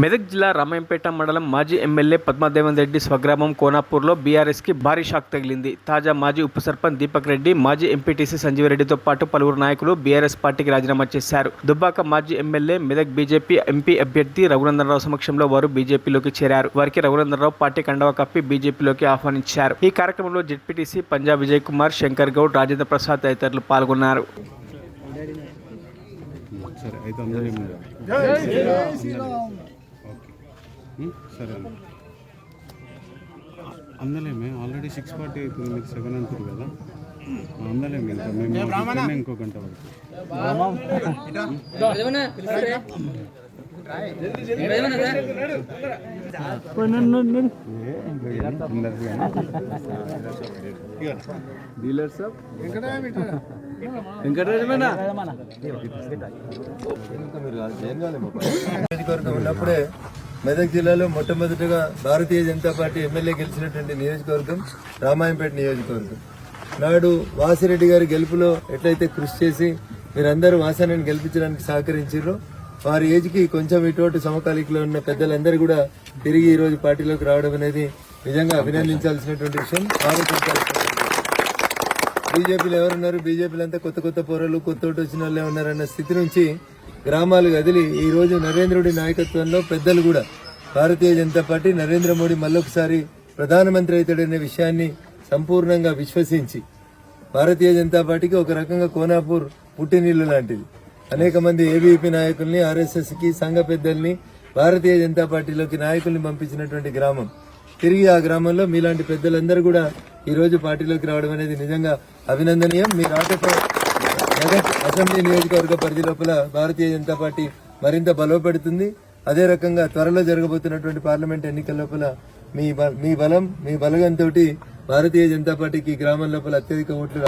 మెదక్ జిల్లా రామాయంపేట మండలం మాజీ ఎమ్మెల్యే పద్మదేవన్ రెడ్డి స్వగ్రామం కోనాపూర్లో బీఆర్ఎస్ కి భారీ షాక్ తగిలింది. తాజా మాజీ ఉప సర్పంచ్ దీపక్ రెడ్డి, మాజీ ఎంపీటీసీ సంజీవరెడ్డితో పాటు పలువురు నాయకులు బీఆర్ఎస్ పార్టీకి రాజీనామా చేశారు. దుబ్బాక మాజీ ఎమ్మెల్యే, మెదక్ బీజేపీ ఎంపీ అభ్యర్థి రఘునందనరావు సమక్షంలో వారు బీజేపీలోకి చేరారు. వారికి రఘునందనరావు పార్టీ కండవా కప్పి బీజేపీలోకి ఆహ్వానించారు. ఈ కార్యక్రమంలో జెడ్పీటీసీ పంజాబ్ విజయ్ కుమార్, శంకర్ గౌడ్, రాజేంద్ర ప్రసాద్ తదితరులు పాల్గొన్నారు. సరే అందలేమే ఆల్రెడీ 6:40 అవుతుంది, మీకు 7 అంటారు కదా, అందలేమే ఇంకా మేము ఇంకో గంట వరకు డీలర్ సాబ్ ఉన్నప్పుడే మెదక్ జిల్లాలో మొట్టమొదటిగా భారతీయ జనతా పార్టీ ఎమ్మెల్యే గెలిచినటువంటి నియోజకవర్గం రామాయంపేట నియోజకవర్గం. నాడు వాసిరెడ్డి గారి గెలుపులో ఎట్లయితే కృషి చేసి మీరందరూ వాసాన్ని గెలిపించడానికి సహకరించారో, వారి ఏజ్కి కొంచెం ఇటువంటి సమకాలీకులో ఉన్న పెద్దలందరూ కూడా తిరిగి ఈ రోజు పార్టీలోకి రావడం అనేది నిజంగా అభినందించాల్సినటువంటి విషయం. బీజేపీలో ఎవరున్నారు, బీజేపీలో అంతా కొత్త కొత్త పోరలు, కొత్త వచ్చిన వాళ్ళే ఉన్నారన్న స్థితి నుంచి గ్రామాలు కదిలి ఈ రోజు నరేంద్రుడి నాయకత్వంలో పెద్దలు కూడా భారతీయ జనతా పార్టీ, నరేంద్ర మోడీ మళ్ళొకసారి ప్రధానమంత్రి అవుతాడనే విషయాన్ని సంపూర్ణంగా విశ్వసించి భారతీయ జనతా పార్టీకి ఒక రకంగా కోనాపూర్ పుట్టినిల్లు లాంటిది. అనేక మంది ఏబీవీపీ నాయకుల్ని, ఆర్ఎస్ఎస్ కి సంఘ పెద్దల్ని భారతీయ జనతా పార్టీలోకి నాయకుల్ని పంపించినటువంటి గ్రామం. తిరిగి ఆ గ్రామంలో మీలాంటి పెద్దలందరూ కూడా ఈ రోజు పార్టీలోకి రావడం అనేది నిజంగా అభినందనీయం. మీ రాకతో మెదక్ అసెంబ్లీ నియోజకవర్గ పరిధి లోపల భారతీయ జనతా పార్టీ మరింత బలపడుతుంది. అదే రకంగా త్వరలో జరగబోతున్నటువంటి పార్లమెంట్ ఎన్నికల లోపల మీ బలగంతో భారతీయ జనతా పార్టీకి గ్రామం లోపల అత్యధిక ఓట్లు